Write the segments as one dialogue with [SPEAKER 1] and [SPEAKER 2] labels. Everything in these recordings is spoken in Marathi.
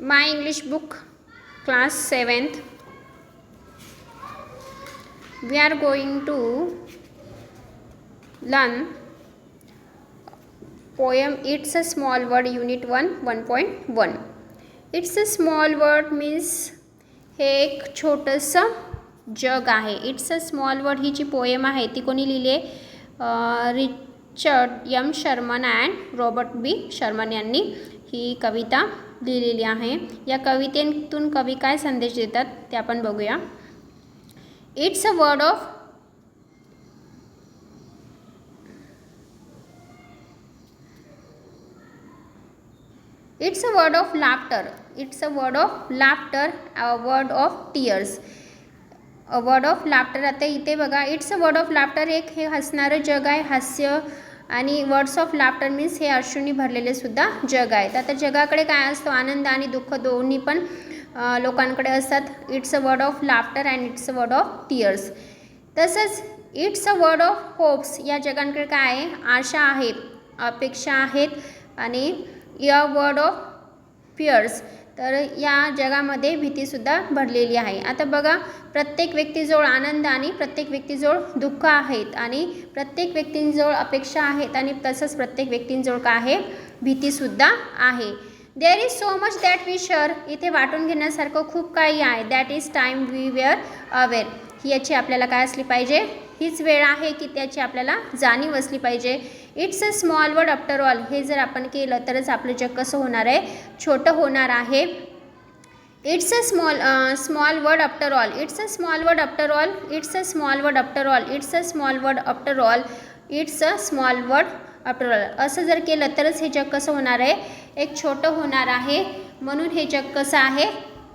[SPEAKER 1] My English book, class 7th. We are going to learn poem It's a Small Word, Unit 1, 1.1. It's a small word means हे एक छोटंसं जग आहे. इट्स अ स्मॉल वर्ड ही जी पोएम आहे ती कोणी लिहिली आहे? Richard M Sherman and Robert B Sherman यांनी ही कविता लिहिलेली आहे. या कवितेतून कवी काय संदेश देतात ते आपण बघूया. It's a word of It's a word of laughter. It's a word of laughter, a word of tears. A word of laughter. आता इथे बघा, it's a word of laughter एक हे हसणारं जग आहे, हास्य. आणि वर्ड्स ऑफ लाफ्टर मीन्स हे अश्रूंनी भरलेले सुद्धा जग आहेत. आता जगाकडे काय असतं? आनंद आणि दुःख दोन्ही पण लोकांकडे असतात. It's a word of laughter and it's a word of tears. तसंच it's a word of hopes. या जगांकडे काय आहे? आशा आहेत, अपेक्षा आहेत. आणि या वर्ड ऑफ फिअर्स, तर या जगामध्ये भीतीसुद्धा भरलेली आहे. आता बघा, प्रत्येक व्यक्तीजवळ आनंद आणि प्रत्येक व्यक्तीजवळ दुःख आहेत आणि प्रत्येक व्यक्तींजवळ अपेक्षा आहेत आणि तसंच प्रत्येक व्यक्तींजवळ काय आहे? भीतीसुद्धा आहे. There is so much that we share. इथे वाटून घेण्यासारखं खूप काही आहे. That is time we were aware. ही याची आपल्याला काय असली पाहिजे? हीच वेळ आहे की त्याची आपल्याला जाणीव असली पाहिजे. It's a small word after all. हे जर आपण केलं तरच आपलं जग कसं होणार आहे? छोटं होणार आहे. It's a small word after all. It's a small word after all. It's a small word after all. It's a small word after all. It's a small word after all. असं जर केलं तरच हे जग कसं होणार आहे? एक छोटं होणार आहे. म्हणून हे जग कसं आहे?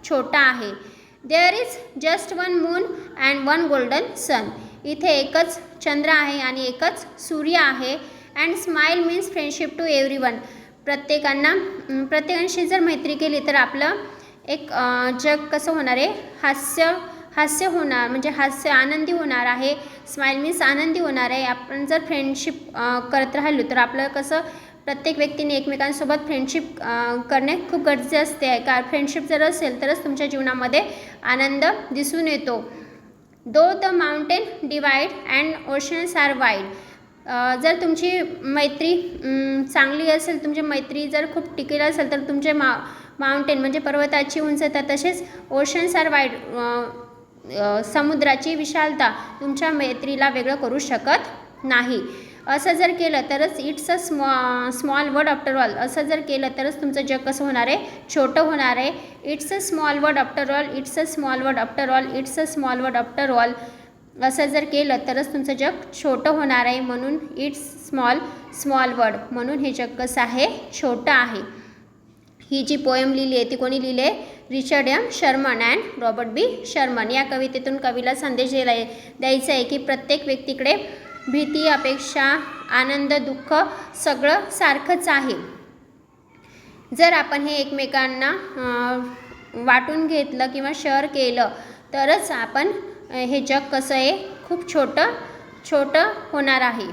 [SPEAKER 1] छोटं आहे. There is just one moon and one golden sun. इथे एकच चंद्र आहे आणि एकच सूर्य आहे. And smile means friendship to everyone. प्रत्येकांशी जर मैत्री केली तर आपलं एक जग कसं होणार आहे? हास्य होणार, म्हणजे हास्य आनंदी होणार आहे. स्माईल मीन्स आनंदी होणार आहे. आपण जर फ्रेंडशिप करत राहिलो तर आपलं कसं? प्रत्येक व्यक्तीने एकमेकांसोबत फ्रेंडशिप करणे खूप गरजेचे असते. का फ्रेंडशिप जर असेल तरच तुमच्या जीवनामध्ये आनंद दिसून येतो. Though the mountain divide and oceans are wide. जर तुमची मैत्री चांगली असेल, तुमची मैत्री जर खूप टिकेली असेल तर तुमचे माउंटेन म्हणजे पर्वताची उंचता, तसेच ओशन्स आर वाईड समुद्राची विशालता तुमच्या मैत्रीला वेगळं करू शकत नाही. असं जर केलं तरच it's a small word after all. असं जर केलं तरच तुमचं जग कसं होणार आहे? छोटं होणार आहे. It's a small word after all. It's a small word after all. It's a small word after all. असं जर केलं तरच तुमचं जग छोटं होणार आहे. म्हणून इट्स स्मॉल वर्ड. म्हणून हे जग कसं आहे? छोटं आहे. ही जी पोएम लिहिली आहे ती कोणी लिहिली आहे? Richard M Sherman and Robert B Sherman. या कवितेतून कवीला संदेश द्यायचा आहे की प्रत्येक व्यक्तीकडे भीती, अपेक्षा, आनंद, दुःख सगळं सारखंच आहे. जर आपण हे एकमेकांना वाटून घेतलं किंवा शेअर केलं तरच आपण हे जग कसं आहे? खूप छोटं होणार आहे.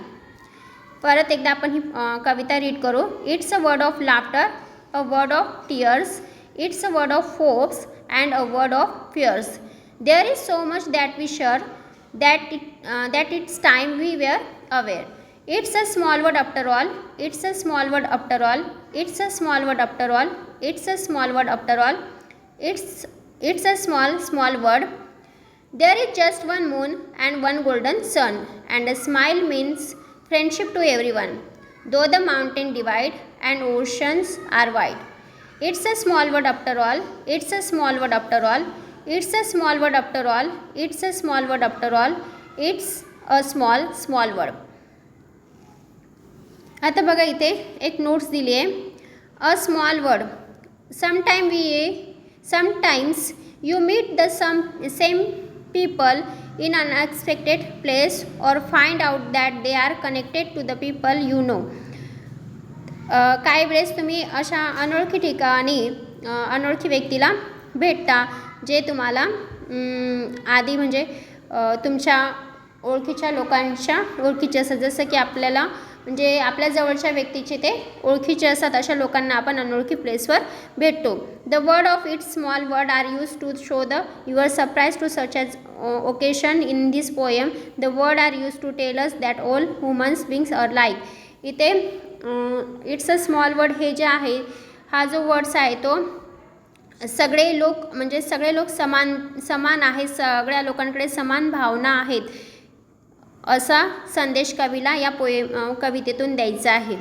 [SPEAKER 1] परत एकदा आपण ही कविता रीड करू. It's a word of laughter, a word of tears. It's a word of hopes and a word of fears. There is so much that we share that it's time we were aware. It's a small word after all. It's a small word after all. It's a small word after all. It's a small word after all. It's a small word. There is just one moon and one golden sun, and a smile means friendship to everyone. Though the mountain divide and oceans are wide. It's a small word after all. It's a small word after all. It's a small word after all. It's a small word after all. It's a small word. आता बघा, इथे एक नोट्स दिली आहे. A small word. Sometimes you meet the same people in unexpected place or find out that they are connected to the people you know. काही वेळेस तुम्ही अशा अनोळखी ठिकाणी अनोळखी व्यक्तीला भेटता जे तुम्हाला आधी म्हणजे तुमच्या ओळखीच्या लोकांच्या ओळखीचे असतात. जसं की आपल्याला म्हणजे आपल्या जवळच्या व्यक्तीचे ते ओळखीचे असतात, अशा लोकांना आपण अनोळखी प्लेसवर भेटतो. The word of it's small word are use to show the your surprise to such as occasion in this poem. The word are use to tell us that all humans beings are like. इथे इट्स अ स्मॉल वर्ड हे जे आहे, हा जो वर्ड्स आहे तो सगळे लोक म्हणजे सगळे लोक समान आहेत, सगळ्या लोकांकडे समान भावना आहेत, असा संदेश कवीला या कवितेतून द्यायचा आहे.